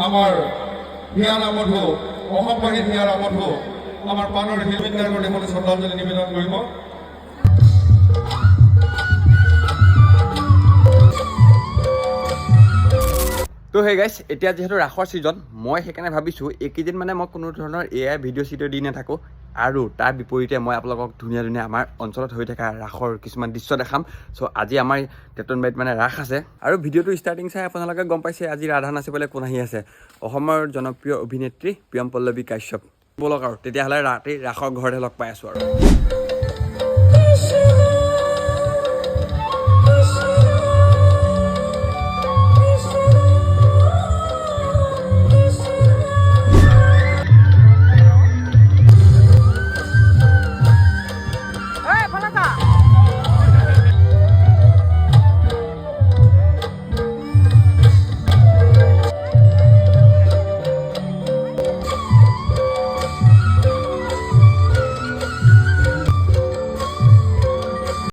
আমাৰ হিয়াৰা মধু অসমবাসী হিয়াৰা মধু আমাৰ পানৰ হিলবিন্দাৰ কৰি মতে শ্ৰদ্ধাঞ্জলি নিবেদন কৰিব। তো হে গাইছ, এতিয়া যিহেতু ৰাসৰ ছিজন, মই সেইকাৰণে ভাবিছোঁ এইকেইদিন মানে মই কোনো ধৰণৰ এআই ভিডিঅ' চিডিঅ' দি নাথাকোঁ, আৰু তাৰ বিপৰীতে মই আপোনালোকক ধুনীয়া ধুনীয়া আমাৰ অঞ্চলত হৈ থকা ৰাসৰ কিছুমান দৃশ্য দেখাম। চ' আজি আমাৰ টেটনবাৰীত মানে ৰাস আছে, আৰু ভিডিঅ'টো ষ্টাৰ্টিং চাই আপোনালোকে গম পাইছে আজি ৰাধা নাচিবলৈ কোন আহি আছে, অসমৰ জনপ্ৰিয় অভিনেত্ৰী প্ৰিয়ম পল্লৱী কাশ্যপ। ব'লক আৰু তেতিয়াহ'লে ৰাতি ৰাসৰ ঘৰতে লগ পাই আছোঁ আৰু।